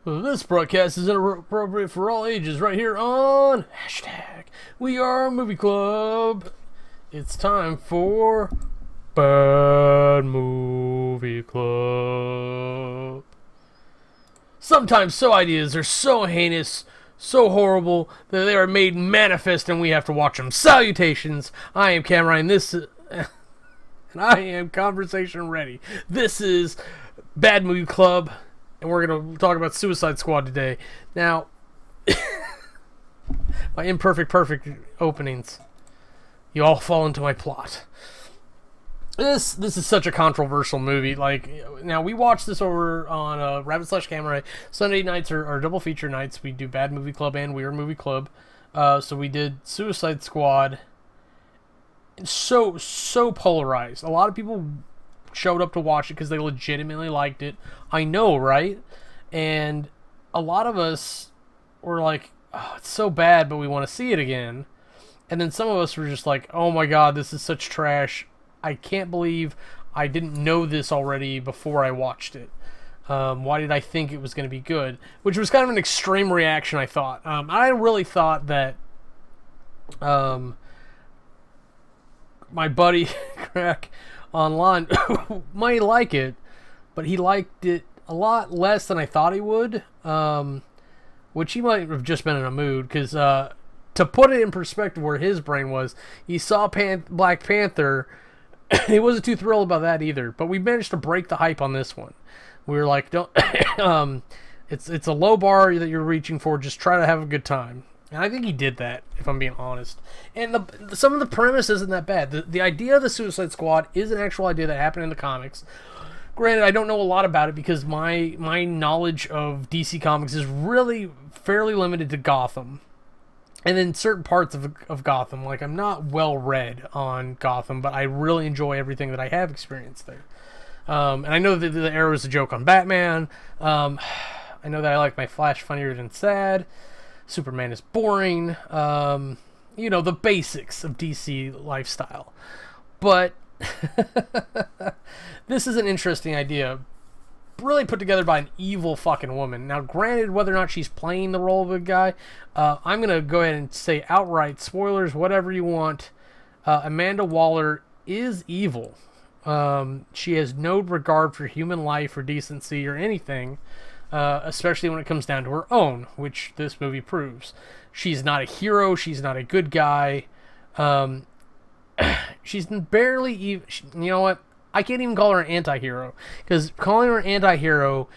This broadcast is inappropriate for all ages right here on hashtag We Are Movie Club. It's time for Bad Movie Club. Sometimes ideas are so heinous, so horrible, that they are made manifest and we have to watch them. Salutations, I am Cameron, and I am conversation ready. This is Bad Movie Club. And we're going to talk about Suicide Squad today. Now, my perfect openings. You all fall into my plot. This is such a controversial movie. Now we watched this over on Rabbit/Camera. Sunday nights are double feature nights. We do Bad Movie Club and Weird Movie Club. So we did Suicide Squad. So polarized. A lot of people showed up to watch it because they legitimately liked it. I know, right? And a lot of us were like, oh, it's so bad, but we want to see it again. And then some of us were just like, oh my god, this is such trash. I can't believe I didn't know this already before I watched it. Why did I think it was going to be good? Which was kind of an extreme reaction, I thought. I really thought that my buddy, Crack, online might like it, but he liked it a lot less than I thought he would, which he might have just been in a mood, because to put it in perspective where his brain was, he saw Black Panther, he wasn't too thrilled about that either, but we managed to break the hype on this one. We were like, don't it's a low bar that you're reaching for, just try to have a good time. And I think he did that, if I'm being honest. And some of the premise isn't that bad. The idea of the Suicide Squad is an actual idea that happened in the comics. Granted, I don't know a lot about it because my knowledge of DC Comics is really fairly limited to Gotham. And then certain parts of Gotham. Like, I'm not well read on Gotham, but I really enjoy everything that I have experienced there. And I know that the Arrow is a joke on Batman. I know that I like my Flash funnier than sad. Superman is boring, you know, the basics of DC lifestyle. But this is an interesting idea, really put together by an evil fucking woman. Now, granted, whether or not she's playing the role of a guy, I'm going to go ahead and say outright, spoilers, whatever you want, Amanda Waller is evil. She has no regard for human life or decency or anything. Especially when it comes down to her own, which this movie proves. She's not a hero. She's not a good guy. She's barely even... You know what? I can't even call her an anti-hero. Because calling her an anti-hero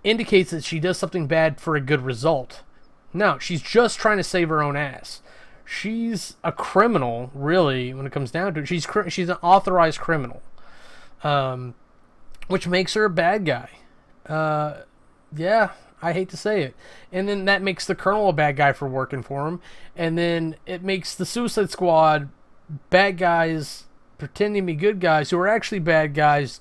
indicates that she does something bad for a good result. No, she's just trying to save her own ass. She's a criminal, really, when it comes down to it. She's an authorized criminal. Which makes her a bad guy. Yeah, I hate to say it. And then that makes the Colonel a bad guy for working for him. And then it makes the Suicide Squad bad guys pretending to be good guys who are actually bad guys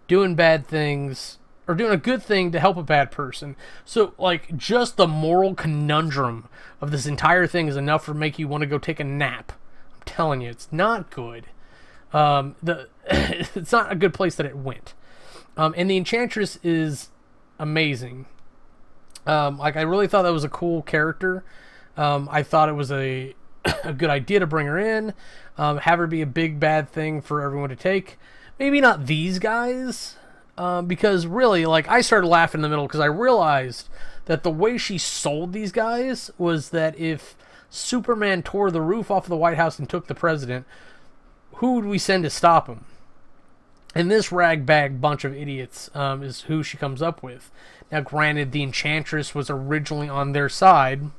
doing bad things or doing a good thing to help a bad person. So, like, just the moral conundrum of this entire thing is enough to make you want to go take a nap. I'm telling you, it's not good. It's not a good place that it went. And the Enchantress is amazing. I really thought that was a cool character. I thought it was a good idea to bring her in, have her be a big bad thing for everyone to take. Maybe not these guys, because really, like, I started laughing in the middle because I realized that the way she sold these guys was that if Superman tore the roof off of the White House and took the president, who would we send to stop him? And this ragbag bunch of idiots is who she comes up with. Now, granted, the Enchantress was originally on their side.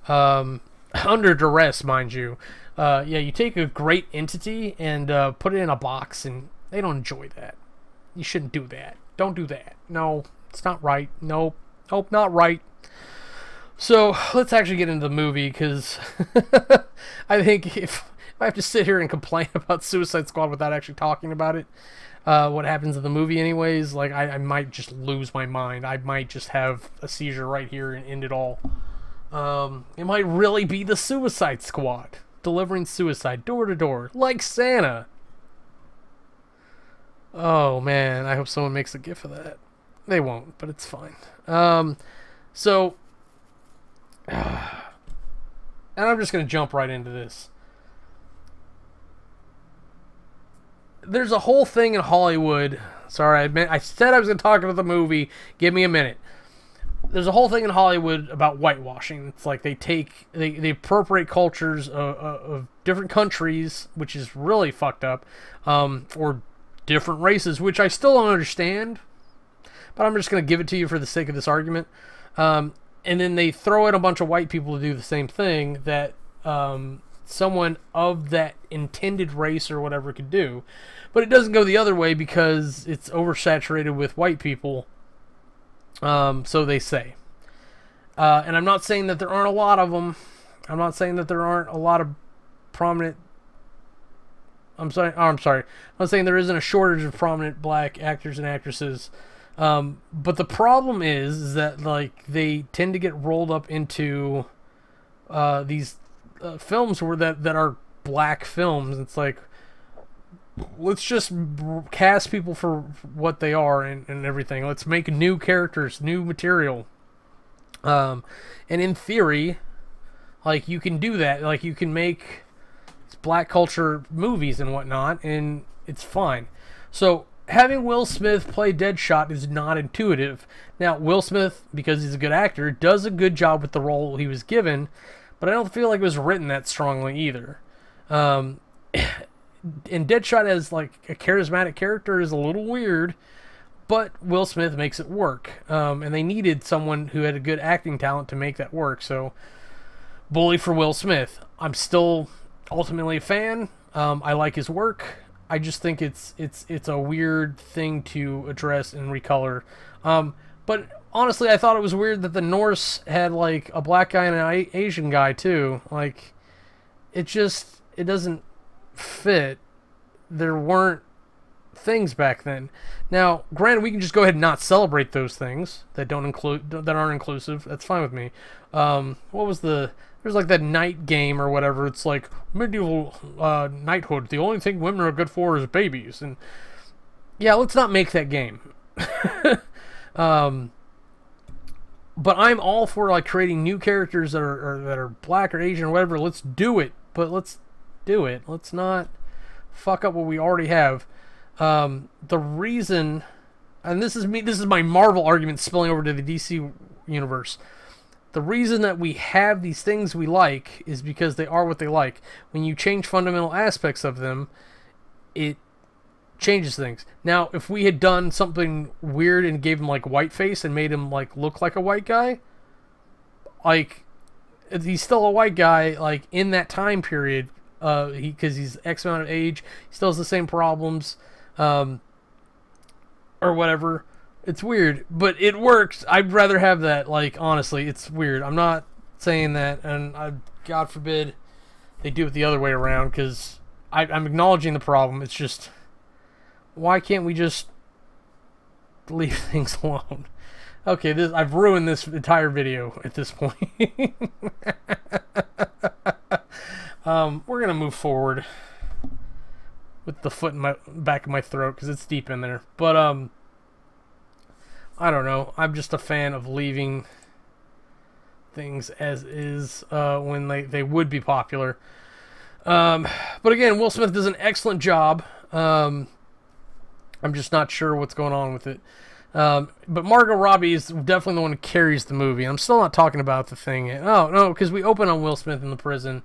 Under duress, mind you. Yeah, you take a great entity and put it in a box, and they don't enjoy that. You shouldn't do that. Don't do that. No, it's not right. Nope. Nope, not right. So, let's actually get into the movie, because I think if I have to sit here and complain about Suicide Squad without actually talking about it, what happens in the movie anyways, like, I might just lose my mind. I might just have a seizure right here and end it all. It might really be the Suicide Squad, delivering suicide door to door, like Santa. Oh man, I hope someone makes a gif of that. They won't, but it's fine. So, and I'm just going to jump right into this. There's a whole thing in Hollywood. Sorry, I said I was going to talk about the movie. Give me a minute. There's a whole thing in Hollywood about whitewashing. It's like they appropriate cultures of different countries, which is really fucked up, or different races, which I still don't understand. But I'm just going to give it to you for the sake of this argument. And then they throw in a bunch of white people to do the same thing that someone of that intended race or whatever could do. But it doesn't go the other way because it's oversaturated with white people. So they say. And I'm not saying that there aren't a lot of them. I'm not saying that there aren't a lot of prominent... I'm sorry. I'm not saying there isn't a shortage of prominent black actors and actresses. But the problem is that like they tend to get rolled up into these films that are black films. It's like, let's just cast people for what they are and everything. Let's make new characters, new material. And in theory, like you can do that. Like you can make black culture movies and whatnot, and it's fine. So having Will Smith play Deadshot is not intuitive. Now, Will Smith, because he's a good actor, does a good job with the role he was given, but I don't feel like it was written that strongly either. And Deadshot as like a charismatic character is a little weird, but Will Smith makes it work. And they needed someone who had a good acting talent to make that work. So, bully for Will Smith. I'm still ultimately a fan. I like his work. I just think it's a weird thing to address and recolor. But honestly, I thought it was weird that the Norse had like a black guy and an Asian guy too. Like, it doesn't fit. There weren't things back then. Now, granted, we can just go ahead and not celebrate those things that aren't inclusive. That's fine with me. What was there's like that night game or whatever. It's like medieval knighthood. The only thing women are good for is babies. And yeah, let's not make that game. But I'm all for like creating new characters that are black or Asian or whatever. Let's do it. But let's do it. Let's not fuck up what we already have. The reason, and this is my Marvel argument spilling over to the DC universe. The reason that we have these things we like is because they are what they like. When you change fundamental aspects of them, it changes things. Now, if we had done something weird and gave him like whiteface and made him like look like a white guy, like he's still a white guy like in that time period, because he's X amount of age, he still has the same problems, or whatever. It's weird, but it works. I'd rather have that. Like, honestly, it's weird. I'm not saying that, and God forbid they do it the other way around, because I'm acknowledging the problem. It's just, why can't we just leave things alone? Okay, I've ruined this entire video at this point. We're going to move forward with the foot in my back of my throat, because it's deep in there. But, I don't know. I'm just a fan of leaving things as is when they would be popular. But again, Will Smith does an excellent job. I'm just not sure what's going on with it. But Margot Robbie is definitely the one who carries the movie. I'm still not talking about the thing. Oh, no, because we open on Will Smith in the prison.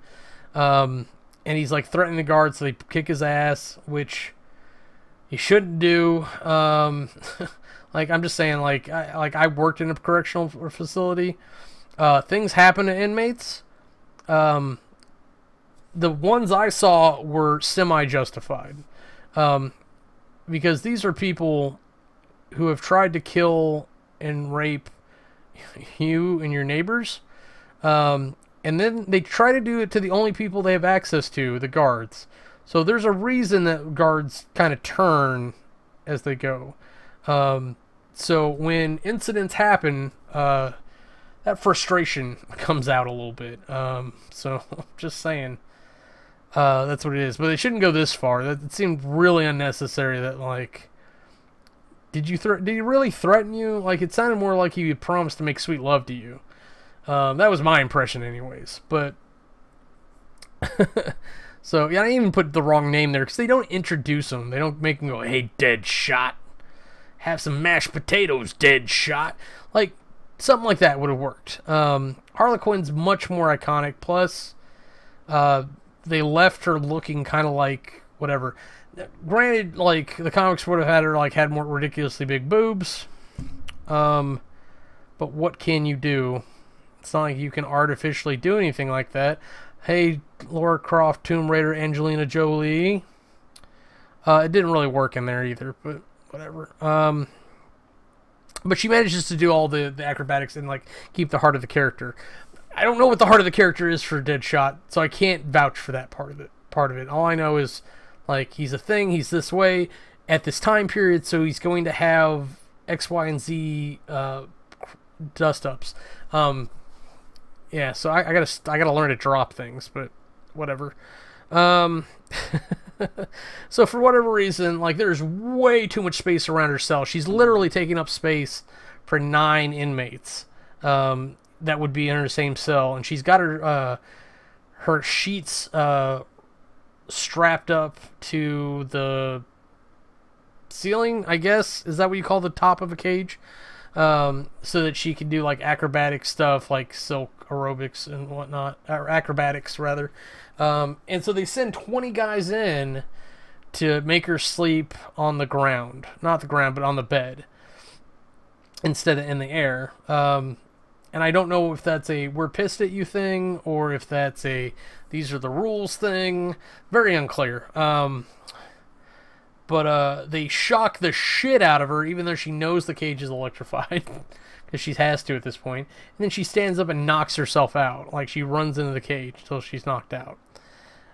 And he's like threatening the guards so they kick his ass, which he shouldn't do. Like, I'm just saying, like I worked in a correctional facility. Things happen to inmates. The ones I saw were semi-justified. Because these are people who have tried to kill and rape you and your neighbors. And then they try to do it to the only people they have access to, the guards. So there's a reason that guards kind of turn as they go. So when incidents happen, that frustration comes out a little bit. So I'm just saying, that's what it is. But it shouldn't go this far. It seemed really unnecessary that, like, did he really threaten you? Like, it sounded more like he promised to make sweet love to you. That was my impression anyways. But so yeah, I even put the wrong name there because they don't introduce him. They don't make him go, "Hey, Deadshot, have some mashed potatoes, Deadshot." Like, something like that would have worked. Harley Quinn's much more iconic. Plus, they left her looking kind of like whatever. Granted, like, the comics would have had her like had more ridiculously big boobs. But what can you do? It's not like you can artificially do anything like that. Hey, Lara Croft, Tomb Raider, Angelina Jolie. It didn't really work in there either, but whatever. But she manages to do all the acrobatics and like keep the heart of the character. I don't know what the heart of the character is for Deadshot, so I can't vouch for that part of it. All I know is, like, he's a thing, he's this way at this time period, so he's going to have X, Y, and Z dust-ups. Yeah, so I gotta learn to drop things, but whatever. So for whatever reason, like, there's way too much space around her cell. She's literally taking up space for 9 inmates that would be in her same cell, and she's got her sheets strapped up to the ceiling, I guess. Is that what you call the top of a cage? So that she can do like acrobatic stuff, like silk aerobics and whatnot, or acrobatics rather. And so they send 20 guys in to make her sleep on the ground, not the ground, but on the bed instead of in the air. And I don't know if that's a "we're pissed at you" thing, or if that's a "these are the rules" thing. Very unclear. But they shock the shit out of her, even though she knows the cage is electrified, because she has to at this point. And then she stands up and knocks herself out. Like, she runs into the cage until she's knocked out.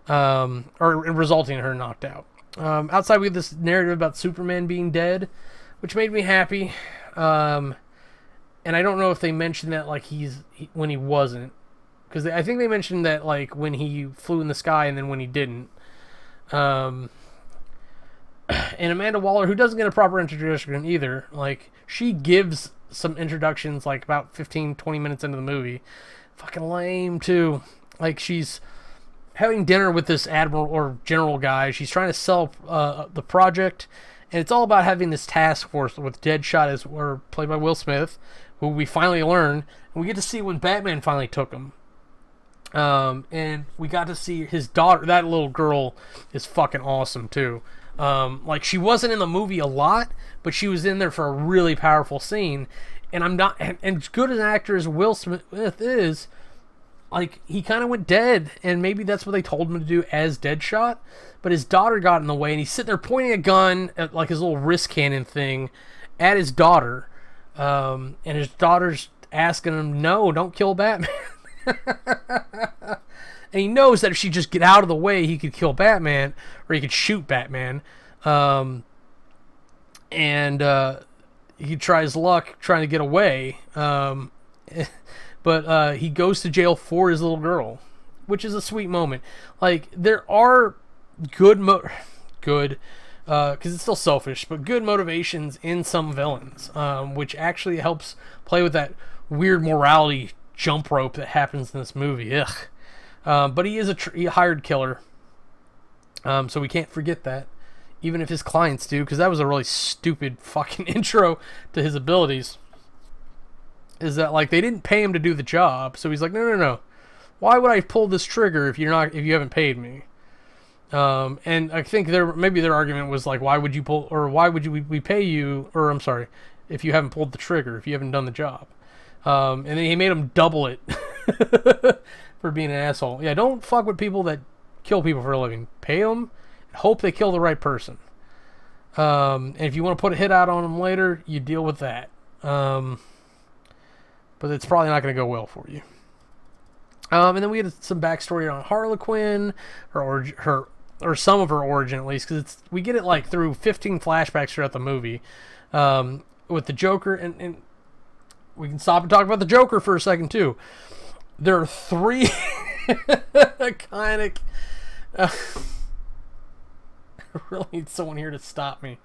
Or resulting in her knocked out. Outside, we have this narrative about Superman being dead, which made me happy. And I don't know if they mentioned that, like, when he wasn't. Because I think they mentioned that, like, when he flew in the sky and then when he didn't. And Amanda Waller, who doesn't get a proper introduction either, like, she gives some introductions, like, about 15-20 minutes into the movie. Fucking lame, too. Like, she's having dinner with this admiral or general guy. She's trying to sell the project, and it's all about having this task force with Deadshot, or played by Will Smith, who we finally learn, and we get to see when Batman finally took him. And we got to see his daughter. That little girl is fucking awesome, too. Like, she wasn't in the movie a lot, but she was in there for a really powerful scene. And and as good an actor as Will Smith is, like, he kind of went dead, and maybe that's what they told him to do as Deadshot. But his daughter got in the way, and he's sitting there pointing a gun at, like, his little wrist cannon thing at his daughter. And his daughter's asking him, "No, don't kill Batman." And he knows that if she just get out of the way, he could kill Batman, or he could shoot Batman. He tries luck trying to get away. But he goes to jail for his little girl, which is a sweet moment. Like, there are because it's still selfish, but good motivations in some villains, which actually helps play with that weird morality jump rope that happens in this movie. Ugh. But he is a hired killer, so we can't forget that, even if his clients do, because that was a really stupid fucking intro to his abilities. Is that, like, they didn't pay him to do the job, so he's like, no. Why would I pull this trigger if you haven't paid me? And I think maybe their argument was like, why would we pay you? Or I'm sorry, if you haven't pulled the trigger, if you haven't done the job. And then he made him double it. For being an asshole. Yeah, don't fuck with people that kill people for a living. Pay them, and hope they kill the right person. And if you want to put a hit out on them later, you deal with that. But it's probably not going to go well for you. And then we had some backstory on Harley Quinn, or some of her origin at least, because we get it like through 15 flashbacks throughout the movie, with the Joker, and we can stop and talk about the Joker for a second too. There are 3 kind of really need someone here to stop me.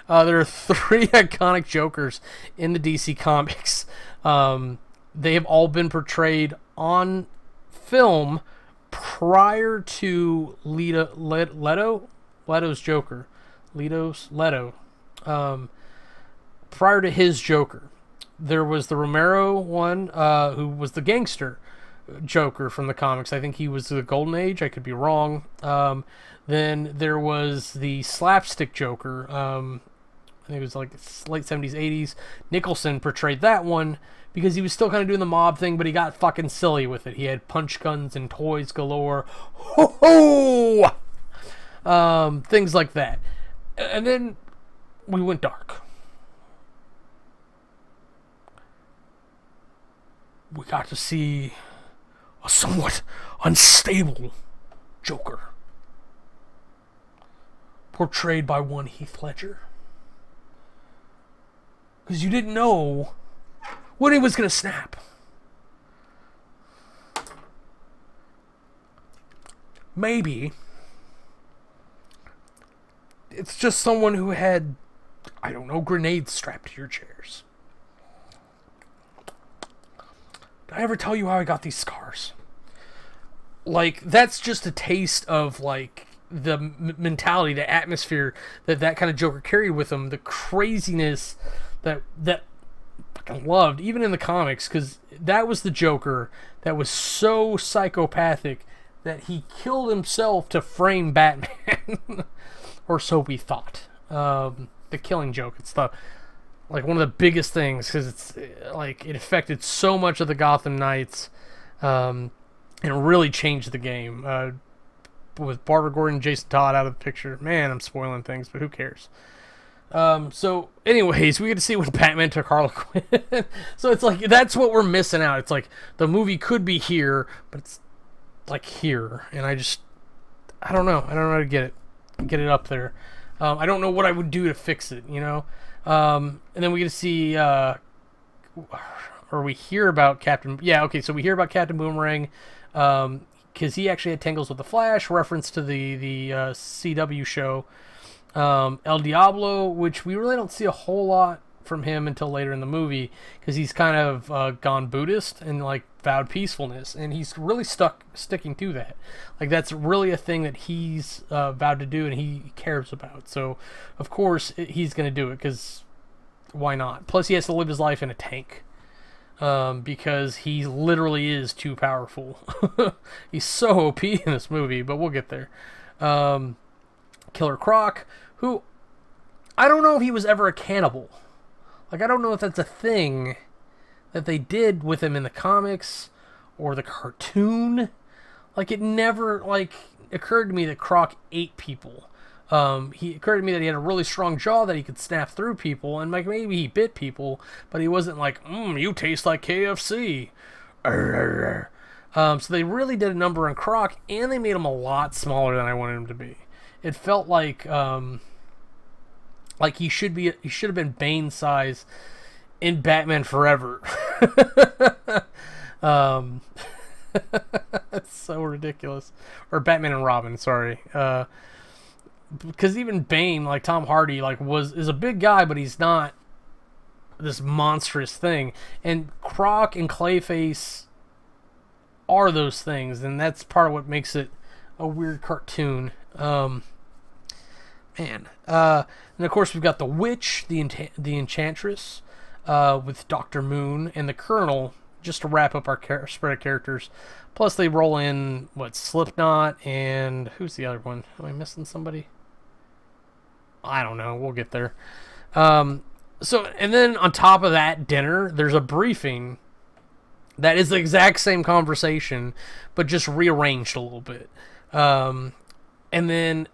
There are 3 iconic Jokers in the DC Comics. They have all been portrayed on film prior to Leto's Joker. Leto. Prior to his Joker. There was the Romero one, who was the gangster Joker from the comics. I think he was the Golden Age. I could be wrong. Then there was the slapstick Joker. I think it was like late 70s, 80s. Nicholson portrayed that one because he was still kind of doing the mob thing, but he got fucking silly with it. He had punch guns and toys galore. Ho ho! Things like that. And then we went dark. We got to see a somewhat unstable Joker, portrayed by one Heath Ledger. Because you didn't know when he was going to snap. Maybe it's just someone who had, I don't know, grenades strapped to your chairs. Did I ever tell you how I got these scars? Like, that's just a taste of, like, the mentality, the atmosphere that kind of Joker carried with him, the craziness that I fucking loved, even in the comics, because that was the Joker that was so psychopathic that he killed himself to frame Batman, or so we thought. The Killing Joke, it's like one of the biggest things, because it's like it affected so much of the Gotham Knights, and really changed the game. With Barbara Gordon and Jason Todd out of the picture, man, I'm spoiling things, but who cares? So anyways, we get to see when Batman took Harley Quinn. So it's like, that's what we're missing out. It's like the movie could be here, but it's like here, and I don't know how to get it up there. I don't know what I would do to fix it, you know. And then we get to see, or we hear about Captain. Yeah, okay. So we hear about Captain Boomerang, because he actually had tangles with the Flash, reference to the CW show, El Diablo, which we really don't see a whole lot from him until later in the movie, because he's kind of gone Buddhist and like vowed peacefulness, and he's really sticking to that. Like, that's really a thing that he's vowed to do and he cares about. So of course he's going to do it, because why not? Plus he has to live his life in a tank, because he literally is too powerful. He's so OP in this movie, but we'll get there. Killer Croc, who I don't know if he was ever a cannibal. Like, I don't know if that's a thing that they did with him in the comics or the cartoon. Like, it never, like, occurred to me that Croc ate people. He occurred to me that he had a really strong jaw that he could snap through people, and like maybe he bit people, but he wasn't like, you taste like KFC. So they really did a number on Croc, and they made him a lot smaller than I wanted him to be. It felt like he should have been Bane size in Batman Forever. That's so ridiculous. Or Batman and Robin, sorry. Because even Bane, like Tom Hardy, like is a big guy, but he's not this monstrous thing. And Croc and Clayface are those things, and that's part of what makes it a weird cartoon. And of course we've got the Witch, the Enchantress, with Dr. Moon and the Colonel, just to wrap up our spread of characters. Plus they roll in, Slipknot, and who's the other one? Am I missing somebody? I don't know. We'll get there. So, and then on top of that dinner, there's a briefing that is the exact same conversation, but just rearranged a little bit. And then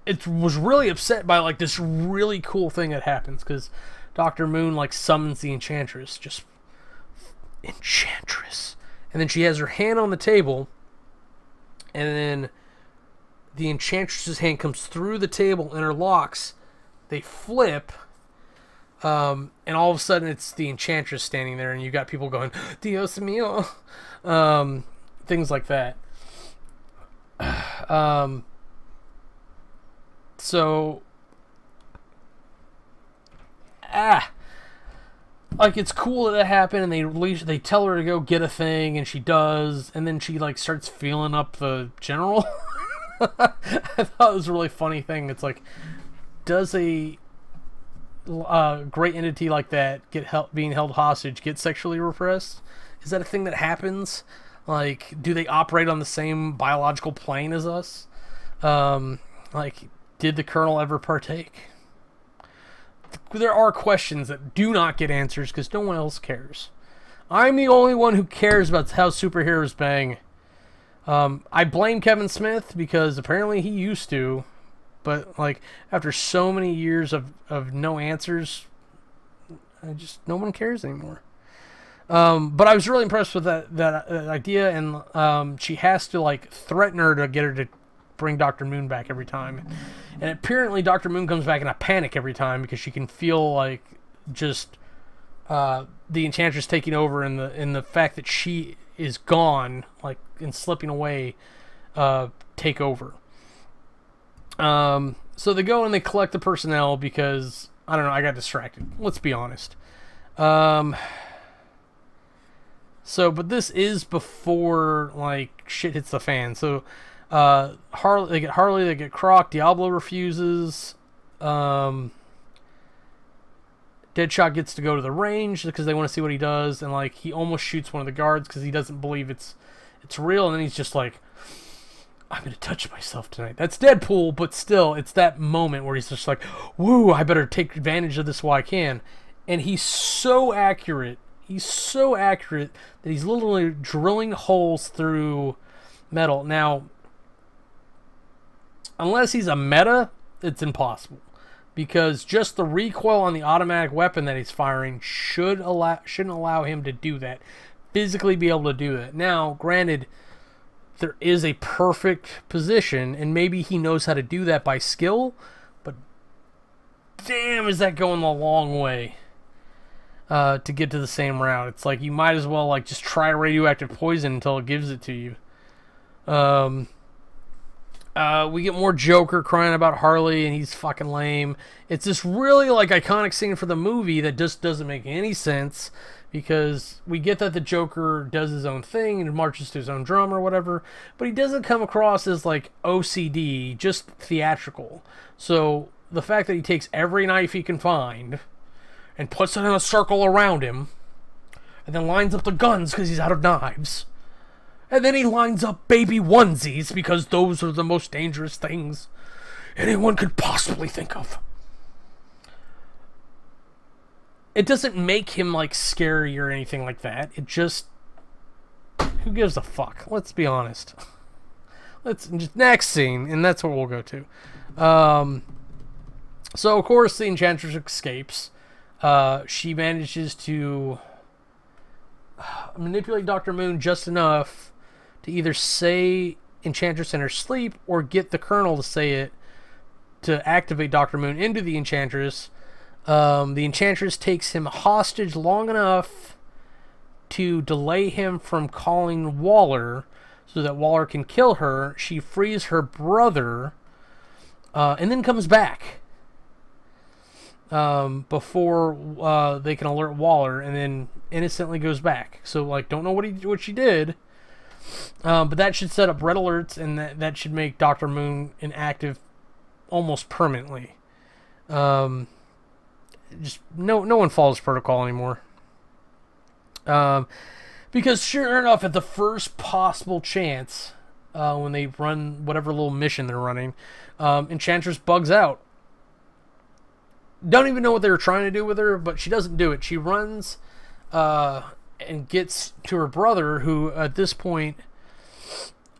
it was really upset by like this really cool thing that happens, because Dr. Moon like summons the Enchantress, just Enchantress, and then she has her hand on the table, and then the Enchantress's hand comes through the table, interlocks, they flip, and all of a sudden it's the Enchantress standing there, and you got people going, Dios mío, things like that. So, like, it's cool that it happened, and they tell her to go get a thing, and she does, and then she, like, starts feeling up the general. I thought it was a really funny thing. It's like, does a great entity like that being held hostage get sexually repressed? Is that a thing that happens? Like, do they operate on the same biological plane as us? Like, did the Colonel ever partake? There are questions that do not get answers because no one else cares. I'm the only one who cares about how superheroes bang. I blame Kevin Smith because apparently he used to, but like after so many years of no answers, no one cares anymore. But I was really impressed with that idea, and she has to like threaten her to get her to bring Dr. Moon back every time. And apparently Dr. Moon comes back in a panic every time because she can feel like just the Enchantress taking over, and the fact that she is gone, like, and slipping away, take over. So they go and they collect the personnel because, I don't know, I got distracted. Let's be honest. So, but this is before, like, shit hits the fan. So, they get Harley, they get Croc, Diablo refuses, Deadshot gets to go to the range because they want to see what he does, and like he almost shoots one of the guards because he doesn't believe it's real, and then he's just like, I'm gonna touch myself tonight. That's Deadpool, but still, it's that moment where he's just like, woo, I better take advantage of this while I can. And he's so accurate. He's so accurate that he's literally drilling holes through metal. Now, unless he's a meta, it's impossible. Because just the recoil on the automatic weapon that he's firing shouldn't allow him to do that. Physically be able to do that. Now, granted, there is a perfect position, and maybe he knows how to do that by skill, but damn, is that going a long way to get to the same route. It's like you might as well like just try radioactive poison until it gives it to you. We get more Joker crying about Harley, and he's fucking lame. It's this really like iconic scene for the movie that just doesn't make any sense, because we get that the Joker does his own thing and marches to his own drum or whatever, but he doesn't come across as like OCD, just theatrical. So the fact that he takes every knife he can find and puts it in a circle around him, and then lines up the guns because he's out of knives, and then he lines up baby onesies because those are the most dangerous things anyone could possibly think of. It doesn't make him like scary or anything like that. It just, who gives a fuck? Let's be honest. Let's just next scene, and that's what we'll go to. So of course the Enchantress escapes. She manages to manipulate Dr. Moon just enough to either say Enchantress in her sleep or get the Colonel to say it to activate Dr. Moon into the Enchantress. The Enchantress takes him hostage long enough to delay him from calling Waller so that Waller can kill her. She frees her brother and then comes back before they can alert Waller, and then innocently goes back. So like, don't know what she did. But that should set up red alerts, and that should make Dr. Moon inactive almost permanently. Just no one follows protocol anymore. Because sure enough, at the first possible chance, when they run whatever little mission they're running, Enchantress bugs out. Don't even know what they were trying to do with her, but she doesn't do it. She runs and gets to her brother, who at this point,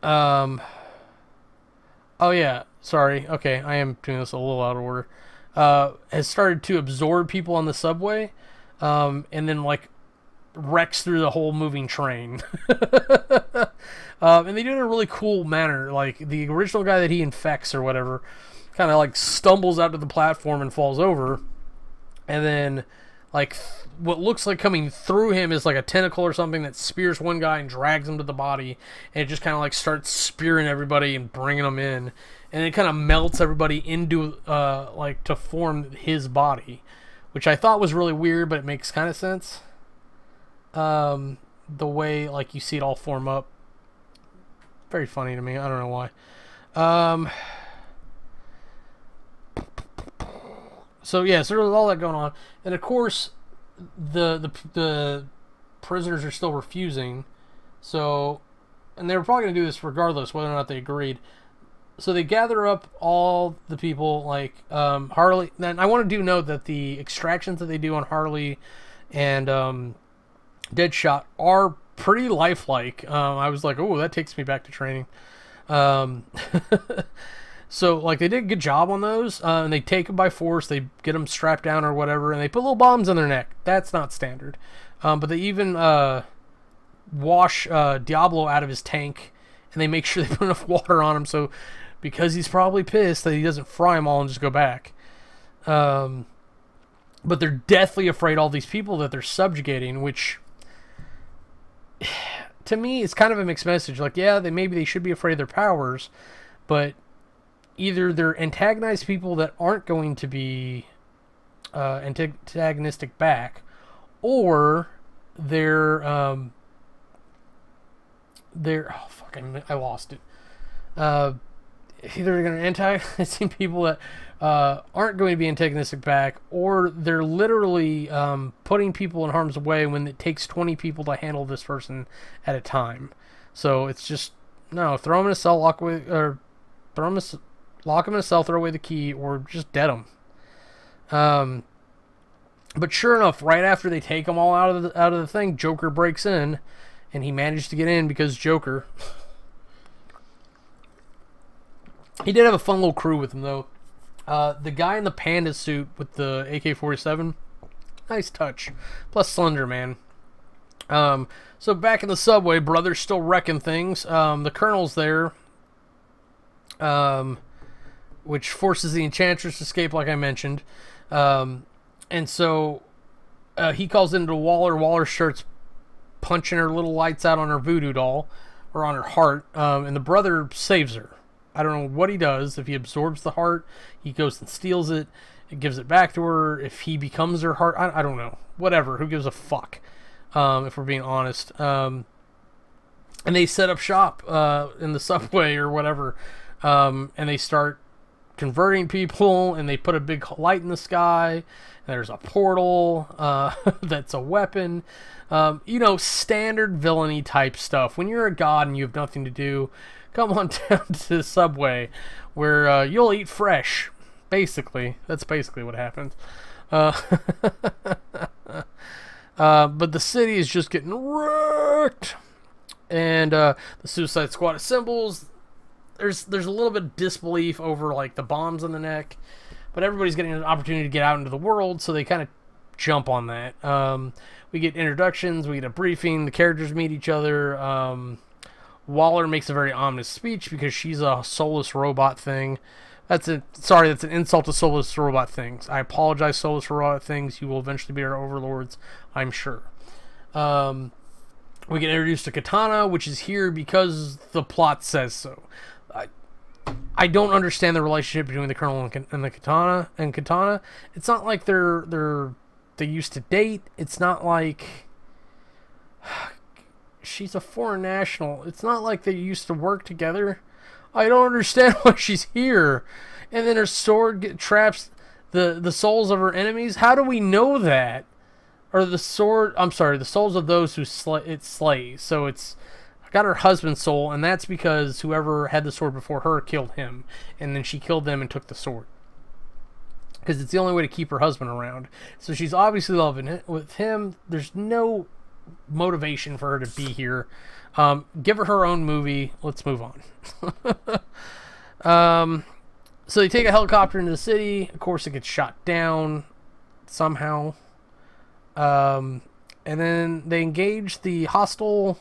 oh yeah, sorry, okay, I am doing this a little out of order, has started to absorb people on the subway, and then like wrecks through the whole moving train. And they do it in a really cool manner. Like the original guy that he infects or whatever kind of like stumbles out to the platform and falls over, and then like what looks like coming through him is like a tentacle or something that spears one guy and drags him to the body, and it just kind of like starts spearing everybody and bringing them in. and it kind of melts everybody into like to form his body, which I thought was really weird, but it makes kind of sense. The way like you see it all form up, very funny to me. I don't know why. So yeah, so there's all that going on, and of course, the prisoners are still refusing. So, and they were probably going to do this regardless whether or not they agreed. So they gather up all the people, like Harley. Then I want to do note that the extractions that they do on Harley and Deadshot are pretty lifelike. I was like, oh, that takes me back to training. So, like, they did a good job on those, and they take them by force, they get them strapped down or whatever, and they put little bombs in their neck. That's not standard. But they even wash Diablo out of his tank, and they make sure they put enough water on him, so, because he's probably pissed that he doesn't fry them all and just go back. But they're deathly afraid of all these people that they're subjugating, which, to me, is kind of a mixed message. Like, yeah, maybe they should be afraid of their powers, but either they're antagonized people that aren't going to be antagonistic back, or they're oh fuck, I lost it. Either they're going to antagonize people that aren't going to be antagonistic back, or they're literally putting people in harm's way when it takes 20 people to handle this person at a time. So it's just, no, throw them in a cell, lock them in a cell, throw away the key, or just dead them. But sure enough, right after they take them all out of the thing, Joker breaks in, and he managed to get in because Joker. He did have a fun little crew with him, though. The guy in the panda suit with the AK-47, nice touch. Plus Slender Man. So back in the subway, brother's still wrecking things. The Colonel's there. Which forces the Enchantress to escape, like I mentioned. And so he calls into Waller. Waller starts punching her little lights out on her voodoo doll, or on her heart, and the brother saves her. I don't know what he does. If he absorbs the heart, he goes and steals it, and gives it back to her. If he becomes her heart, I don't know. Whatever. Who gives a fuck? If we're being honest. And they set up shop in the subway or whatever, and they start converting people, and they put a big light in the sky, and there's a portal that's a weapon. You know, standard villainy type stuff. When you're a god and you have nothing to do, come on down to the subway where you'll eat fresh. Basically, that's basically what happens. But the city is just getting wrecked, and the Suicide Squad assembles. There's a little bit of disbelief over like the bombs on the neck, but everybody's getting an opportunity to get out into the world, so they kind of jump on that. We get introductions, we get a briefing, the characters meet each other. Waller makes a very ominous speech because she's a soulless robot thing. That's an insult to soulless robot things. I apologize, soulless robot things. You will eventually be our overlords, I'm sure. We get introduced to Katana, which is here because the plot says so. I don't understand the relationship between the Colonel and the Katana. It's not like they used to date. It's not like she's a foreign national. It's not like they used to work together. I don't understand why she's here. And then her sword traps the souls of her enemies. How do we know that? Or the sword, I'm sorry, the souls of those who it slays. So it's got her husband's soul, and that's because whoever had the sword before her killed him, and then she killed them and took the sword. Because it's the only way to keep her husband around. So she's obviously loving it with him. There's no motivation for her to be here. Give her her own movie. Let's move on. So they take a helicopter into the city. Of course, it gets shot down somehow. And then they engage the hostile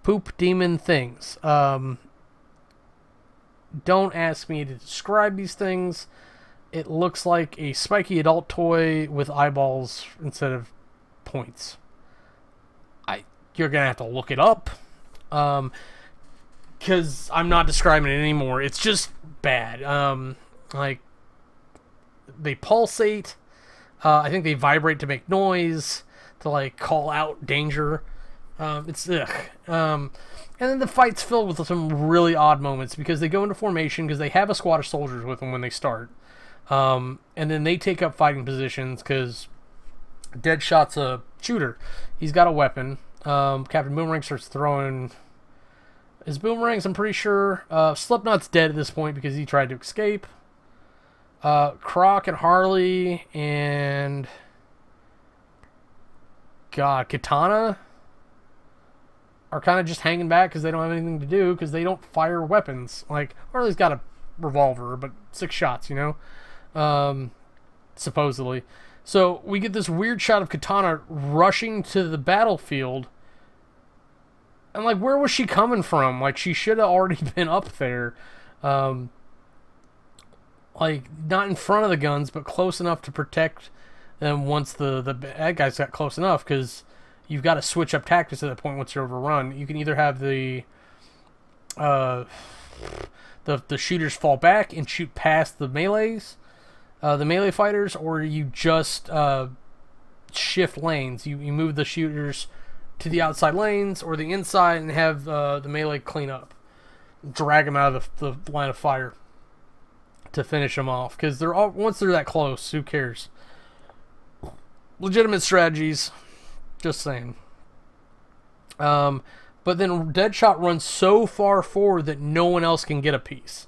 poop demon things. Don't ask me to describe these things. It looks like a spiky adult toy with eyeballs instead of points. You're gonna have to look it up. because I'm not describing it anymore. It's just bad. Like, they pulsate. I think they vibrate to make noise, to like call out danger. It's ugh. And then the fight's filled with some really odd moments because they go into formation because they have a squad of soldiers with them when they start. And then they take up fighting positions because Deadshot's a shooter. He's got a weapon. Captain Boomerang starts throwing his boomerangs, I'm pretty sure. Slipknot's dead at this point because he tried to escape. Croc and Harley and Katana are kind of just hanging back because they don't have anything to do because they don't fire weapons. Like, Harley's got a revolver, but 6 shots, you know? Supposedly. So we get this weird shot of Katana rushing to the battlefield. And, like, where was she coming from? Like, she should have already been up there. Like, not in front of the guns, but close enough to protect them once the bad guys got close enough, because you've got to switch up tactics at that point once you're overrun. You can either have the shooters fall back and shoot past the melees, the melee fighters, or you just shift lanes. You move the shooters to the outside lanes or the inside and have the melee clean up. Drag them out of the line of fire to finish them off, because they're all, once they're that close, who cares? Legitimate strategies, just saying. But then Deadshot runs so far forward that no one else can get a piece.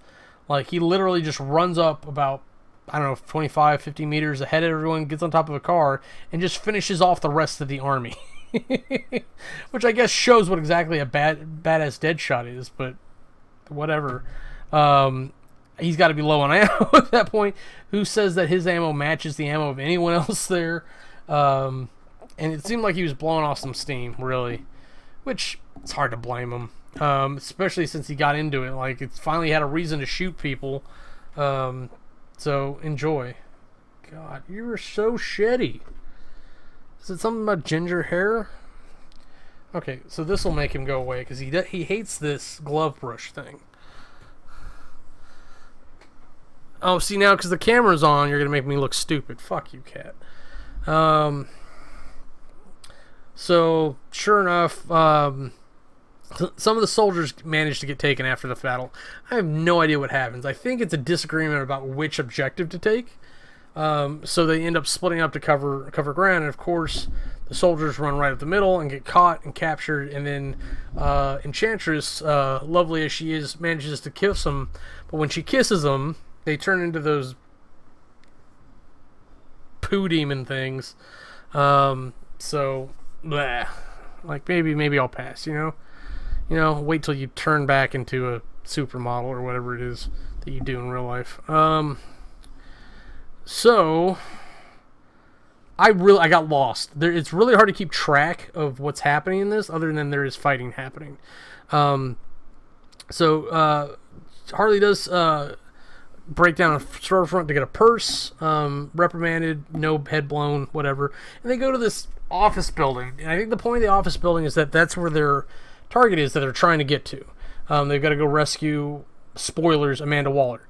Like, he literally just runs up about, I don't know, 25, 50 meters ahead of everyone, gets on top of a car, and just finishes off the rest of the army. Which I guess shows what exactly a badass Deadshot is, but whatever. He's got to be low on ammo at that point. Who says that his ammo matches the ammo of anyone else there? And it seemed like he was blowing off some steam, really. Which, it's hard to blame him. Especially since he got into it. Like, it's finally had a reason to shoot people. So, enjoy. God, you were so shitty. Is it something about ginger hair? Okay, so this will make him go away, because he hates this glove brush thing. Oh, see, now, because the camera's on, you're going to make me look stupid. Fuck you, cat. So, sure enough, some of the soldiers managed to get taken after the battle. I have no idea what happens. I think it's a disagreement about which objective to take. So they end up splitting up to cover ground, and of course, the soldiers run right up the middle and get caught and captured, and then Enchantress, lovely as she is, manages to kiss them. But when she kisses them, they turn into those poo demon things. So, bleh. Like, maybe I'll pass, you know? You know, wait till you turn back into a supermodel or whatever it is that you do in real life. So, I got lost. It's really hard to keep track of what's happening in this, other than there is fighting happening. So, Harley does break down a storefront to get a purse, reprimanded, no head blown, whatever. And they go to this office building. And I think the point of the office building is that that's where their target is that they're trying to get to. They've got to go rescue, spoilers, Amanda Waller.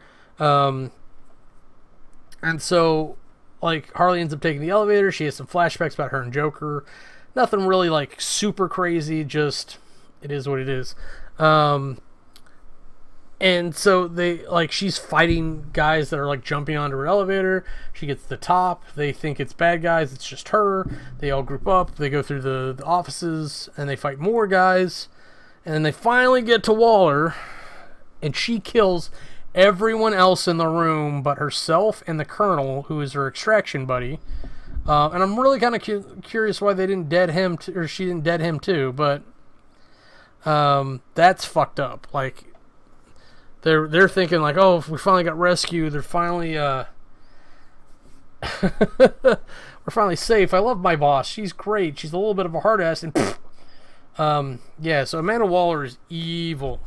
And so, like, Harley ends up taking the elevator. She has some flashbacks about her and Joker. Nothing really, like, super crazy, just, it is what it is. And so she's fighting guys that are, like, jumping onto her elevator. She gets to the top. They think it's bad guys. It's just her. They all group up. They go through the offices, and they fight more guys. And then they finally get to Waller, and she kills everyone else in the room but herself and the Colonel, who is her extraction buddy. And I'm really kind of curious why they didn't dead him, or she didn't dead him too, but that's fucked up. Like, they're thinking, like, oh, if we finally got rescued, they're finally we're finally safe. I love my boss. She's great. She's a little bit of a hard ass, and yeah, so Amanda Waller is evil.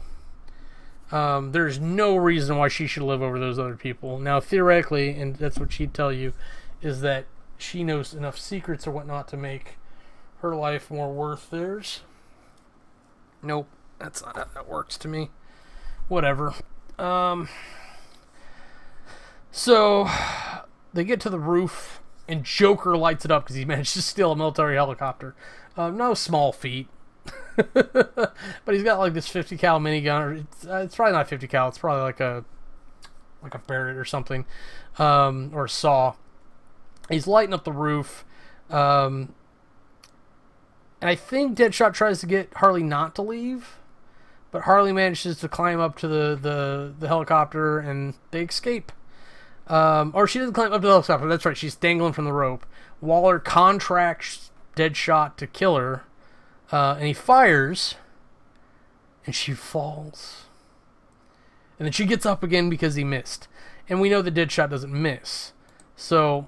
There's no reason why she should live over those other people. Now, theoretically, and that's what she'd tell you, is that she knows enough secrets or whatnot to make her life more worth theirs. Nope, that's not how that works to me. whatever. So they get to the roof, and Joker lights it up because he managed to steal a military helicopter. No small feat. But he's got like this 50 cal minigun. It's probably not 50 cal. It's probably like a Barrett or something, or a saw. He's lighting up the roof, and I think Deadshot tries to get Harley not to leave, but Harley manages to climb up to the helicopter, and they escape. Or she doesn't climb up to the helicopter. That's right. She's dangling from the rope. Waller contracts Deadshot to kill her. And he fires, and she falls. And then she gets up again because he missed. And we know the Deadshot doesn't miss. So,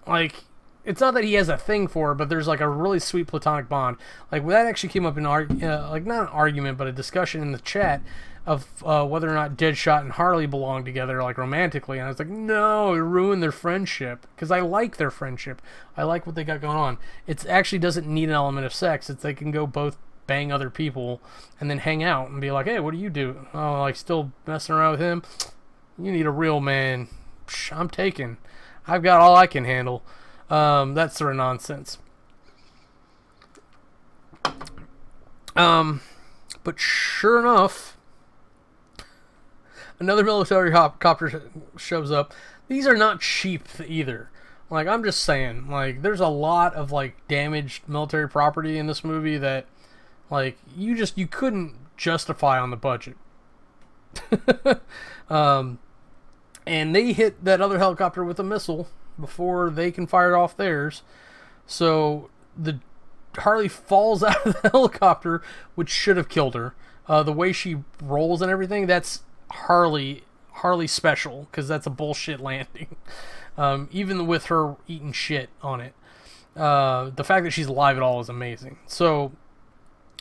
like, it's not that he has a thing for her, but there's, like, a really sweet platonic bond. Like, that actually came up in, like, not an argument, but a discussion in the chat of whether or not Deadshot and Harley belong together, like, romantically. And I was like, no, it ruined their friendship. Because I like their friendship. I like what they got going on. It actually doesn't need an element of sex. It's they can go both bang other people and then hang out and be like, hey, what do you do? Oh, like, still messing around with him? You need a real man. Psh, I'm taken. I've got all I can handle. That sort of nonsense. But sure enough, another military helicopter shows up. These are not cheap either. Like, I'm just saying, like, there's a lot of, like, damaged military property in this movie that, like, you couldn't justify on the budget. And they hit that other helicopter with a missile before they can fire off theirs. So the Harley falls out of the helicopter, which should have killed her. The way she rolls and everything, that's Harley special, because that's a bullshit landing. Even with her eating shit on it. The fact that she's alive at all is amazing. So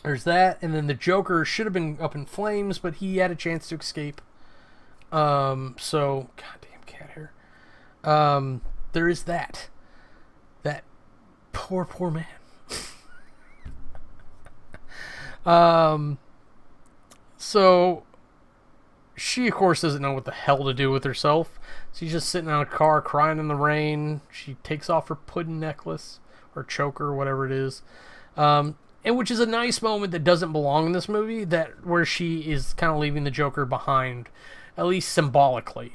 there's that, and then the Joker should have been up in flames, but he had a chance to escape. So goddamn cat hair. There is that poor man. So she, of course, doesn't know what the hell to do with herself. She's just sitting in a car crying in the rain. She takes off her pudding necklace or choker, whatever it is. And which is a nice moment that doesn't belong in this movie, where she is kind of leaving the Joker behind, at least symbolically.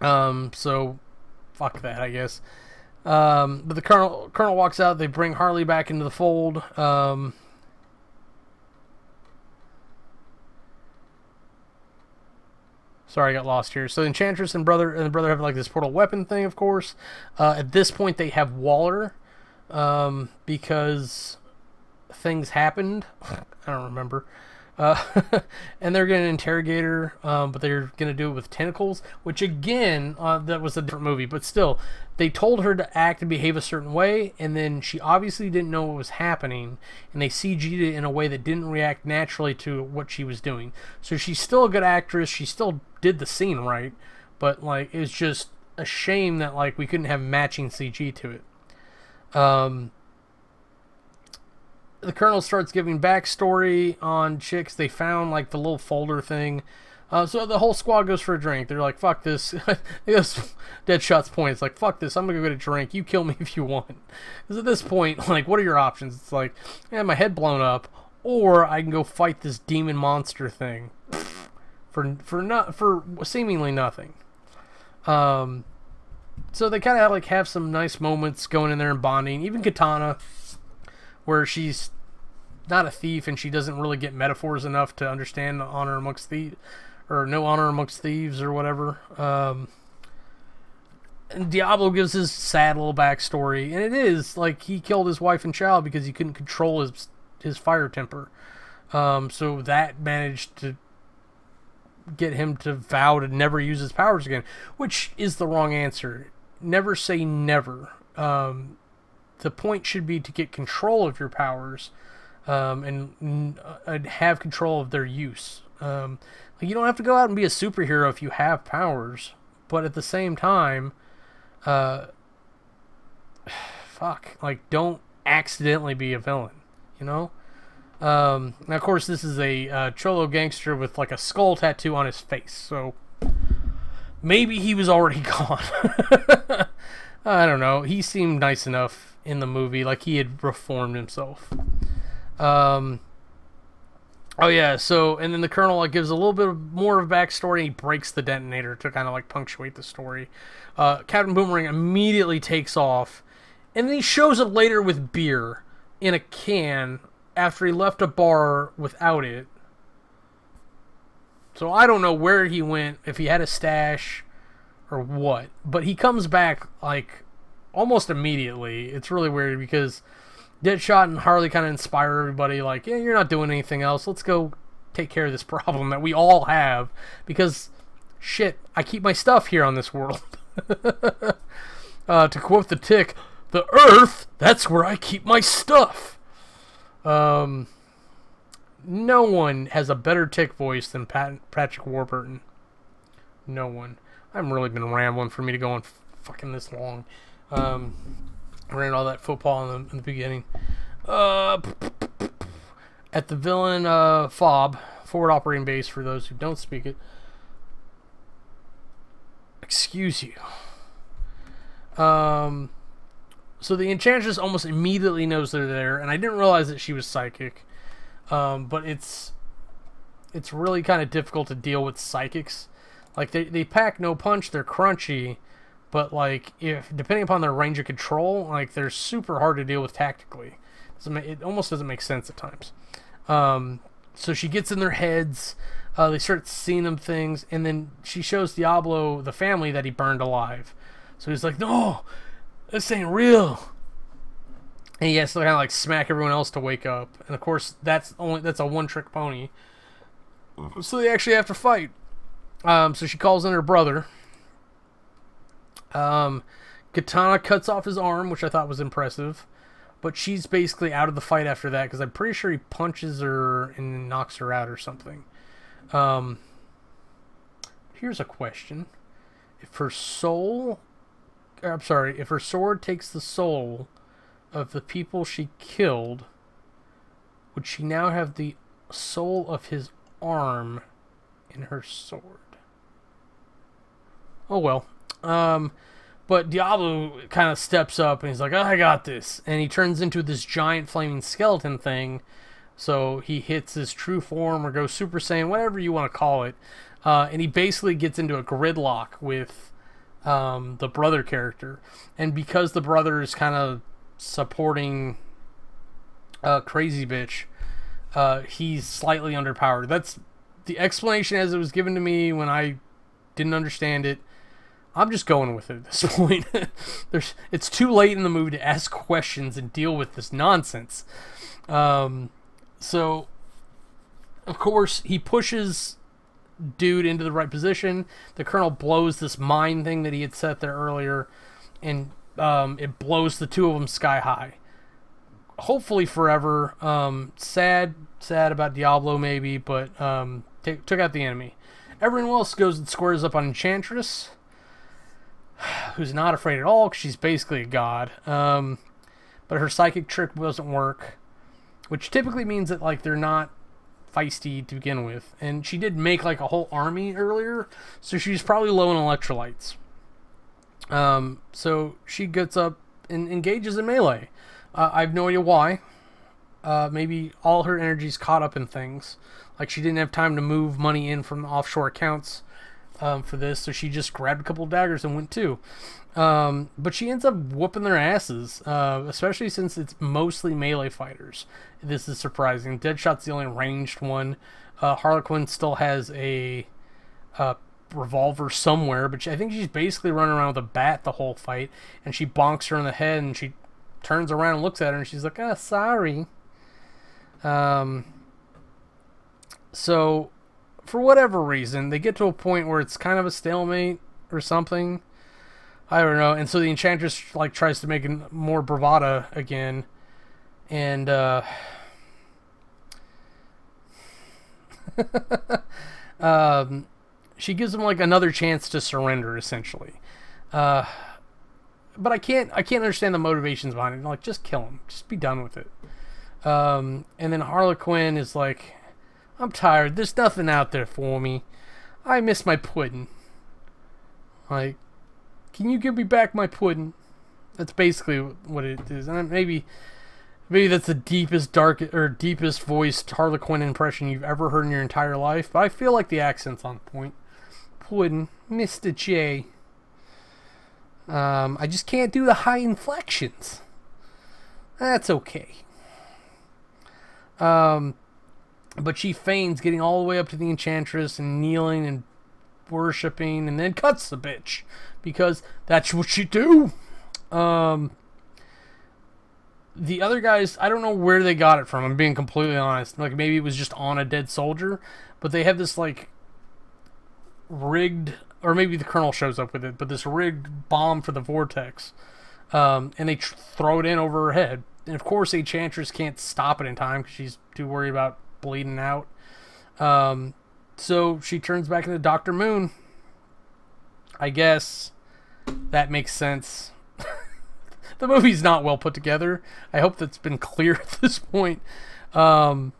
So fuck that, I guess. But the Colonel walks out. They bring Harley back into the fold. Sorry, I got lost here. So Enchantress and the brother have like this portal weapon thing, of course. At this point, they have Waller, because things happened. I don't remember. And they're going to interrogate her, but they're going to do it with tentacles, which again, that was a different movie, but still, they told her to act and behave a certain way, and then she obviously didn't know what was happening, and they CG'd it in a way that didn't react naturally to what she was doing. So she's still a good actress, she still did the scene right, but like, it's just a shame that like we couldn't have matching CG to it. The Colonel starts giving backstory on chicks. They found like the little folder thing. So the whole squad goes for a drink. They're like, fuck this. Deadshot's point. It's like, fuck this. I'm going to go get a drink. You kill me if you want. Because at this point, like, what are your options? It's like, I have my head blown up, or I can go fight this demon monster thing for seemingly nothing. So they kind of like have some nice moments going in there and bonding. Even Katana, where she's not a thief and she doesn't really get metaphors enough to understand honor amongst thieves, or no honor amongst thieves, or whatever. And Diablo gives his sad little backstory, and it is like he killed his wife and child because he couldn't control his fire temper. So that managed to get him to vow to never use his powers again, which is the wrong answer. Never say never. The point should be to get control of your powers, and have control of their use. You don't have to go out and be a superhero if you have powers, but at the same time, fuck, like, don't accidentally be a villain, you know? Now, of course, this is a Cholo gangster with like a skull tattoo on his face, so maybe he was already gone. I don't know. He seemed nice enough in the movie, like he had reformed himself. Oh yeah, so, and then the Colonel like gives a little bit more of backstory. He breaks the detonator to kind of like punctuate the story. Captain Boomerang immediately takes off, and then he shows up later with beer in a can after he left a bar without it. So I don't know where he went, if he had a stash or what, but he comes back like almost immediately. It's really weird because Deadshot and Harley kind of inspire everybody, like, yeah, you're not doing anything else. Let's go take care of this problem that we all have. Because, shit, I keep my stuff here on this world. To quote the Tick, the Earth, that's where I keep my stuff. No one has a better Tick voice than Patrick Warburton. No one. I haven't really been rambling for me to go on fucking this long. Ran all that football in the beginning. At the villain FOB, forward operating base for those who don't speak it. Excuse you. So the Enchantress almost immediately knows they're there, and I didn't realize that she was psychic. But it's really kind of difficult to deal with psychics. Like they pack no punch, they're crunchy. But, like, if depending upon their range of control, like, they're super hard to deal with tactically. It almost doesn't make sense at times. So she gets in their heads. They start seeing them things. And then she shows Diablo the family that he burned alive. So he's like, no, this ain't real. And he has to kind of, like, smack everyone else to wake up. And, of course, that's a one-trick pony. So they actually have to fight. So she calls in her brother. Katana cuts off his arm, which I thought was impressive, but she's basically out of the fight after that because I'm pretty sure he punches her and knocks her out or something. Here's a question: if her sword takes the soul of the people she killed, would she now have the soul of his arm in her sword? Oh well. But Diablo kind of steps up and he's like, oh, I got this. And he turns into this giant flaming skeleton thing. So he hits his true form or goes Super Saiyan, whatever you want to call it. And he basically gets into a gridlock with the brother character. And because the brother is kind of supporting Crazy Bitch, he's slightly underpowered. That's the explanation as it was given to me when I didn't understand it. I'm just going with it at this point. It's too late in the movie to ask questions and deal with this nonsense. So, of course, he pushes dude into the right position. The Colonel blows this mine thing that he had set there earlier, and it blows the two of them sky high. Hopefully forever. Sad about Diablo maybe, but took out the enemy. Everyone else goes and squares up on Enchantress, who's not afraid at all because she's basically a god. But her psychic trick doesn't work, which typically means that like they're not feisty to begin with. And she did make like a whole army earlier, so she's probably low in electrolytes. So she gets up and engages in melee. I have no idea why. Maybe all her energy's caught up in things. Like she didn't have time to move money in from the offshore accounts for this, so she just grabbed a couple of daggers and went too. But she ends up whooping their asses, especially since it's mostly melee fighters. This is surprising. Deadshot's the only ranged one. Harlequin still has a revolver somewhere, but I think she's basically running around with a bat the whole fight, and she bonks her in the head, and she turns around and looks at her, and she's like, "Ah, sorry." So, for whatever reason, they get to a point where it's kind of a stalemate or something. I don't know. And so the Enchantress like tries to make more bravado again, and she gives him like another chance to surrender, essentially. But I can't understand the motivations behind it. Like, just kill him. Just be done with it. And then Harlequin is like, I'm tired. There's nothing out there for me. I miss my pudding. Like, can you give me back my pudding? That's basically what it is. And maybe that's the deepest voiced Harlequin impression you've ever heard in your entire life. But I feel like the accent's on point. Pudding, Mr. J. I just can't do the high inflections. That's okay. But she feigns getting all the way up to the Enchantress and kneeling and worshipping, and then cuts the bitch because that's what she do. The other guys, I don't know where they got it from. I'm being completely honest. Like, maybe it was just on a dead soldier, but they have this like rigged, or maybe the Colonel shows up with it, but this rigged bomb for the vortex, and they throw it in over her head. And of course, the Enchantress can't stop it in time because she's too worried about bleeding out. So she turns back into Dr. Moon. I guess that makes sense. The movie's not well put together. I hope that's been clear at this point. But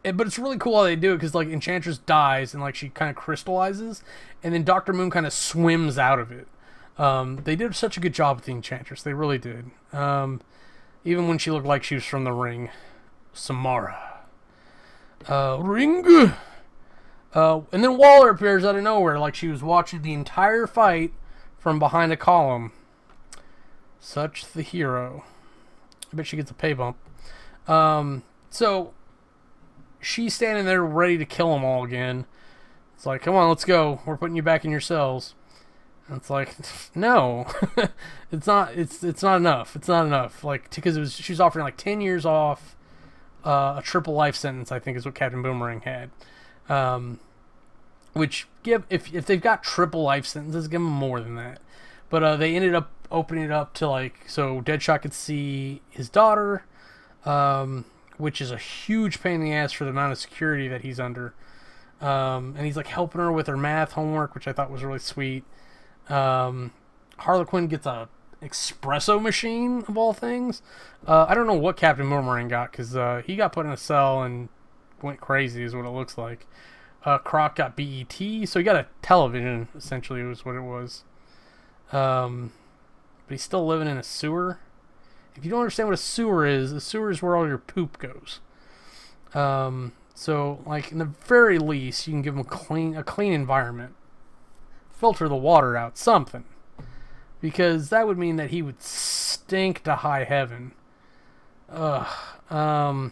it's really cool how they do it, because like Enchantress dies and like she kind of crystallizes, and then Dr. Moon kind of swims out of it. They did such a good job with the Enchantress. They really did. Even when she looked like she was from the Ring. Samara. Ring. And then Waller appears out of nowhere, like she was watching the entire fight from behind a column. Such the hero. I bet she gets a pay bump. So she's standing there ready to kill them all again. It's like, come on, let's go. We're putting you back in your cells. And it's like, no, it's not. It's not enough. It's not enough. Like, because she was offering like 10 years off, a triple life sentence. I think is what Captain Boomerang had. Which if they've got triple life sentences, give them more than that. But they ended up opening it up to like, so Deadshot could see his daughter, which is a huge pain in the ass for the amount of security that he's under. And he's like helping her with her math homework, which I thought was really sweet. Harlequin gets a espresso machine of all things. I don't know what Captain Boomerang got, because he got put in a cell and went crazy is what it looks like. Croc got BET, so he got a television, essentially, was what it was. But he's still living in a sewer. If you don't understand what a sewer is where all your poop goes. So, like, in the very least, you can give him a clean environment. Filter the water out, something. Because that would mean that he would stink to high heaven. Ugh. I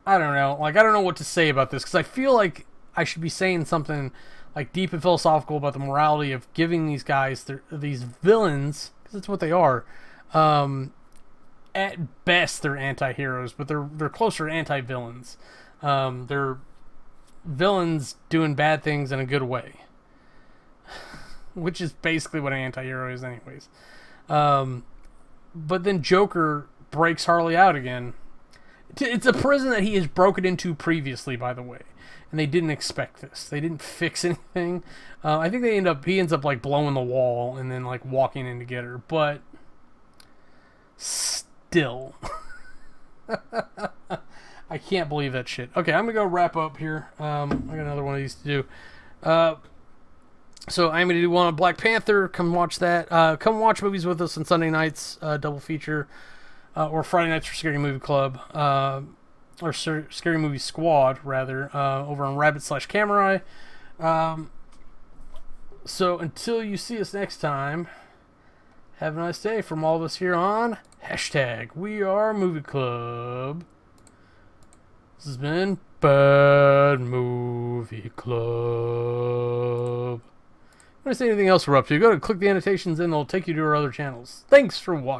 don't know. Like, I don't know what to say about this, because I feel like I should be saying something like deep and philosophical about the morality of giving these guys, these villains, because that's what they are. At best, they're anti-heroes, but they're closer to anti-villains. They're villains doing bad things in a good way, which is basically what an anti-hero is, anyways. But then Joker breaks Harley out again. It's a prison that he has broken into previously, by the way, and they didn't expect this. They didn't fix anything. I think he ends up like blowing the wall and then like walking in to get her, but still. I can't believe that shit. Okay, I'm gonna go wrap up here. I got another one of these to do. So I'm gonna do one on Black Panther. Come watch that. Come watch movies with us on Sunday nights, double feature. Or Friday nights for Scary Movie Club, or Scary Movie Squad, rather, over on Rabbit/Camerai. So until you see us next time, have a nice day from all of us here on #WeAreMovieClub. This has been Bad Movie Club. If you want to see anything else we're up to, go to click the annotations and they'll take you to our other channels. Thanks for watching.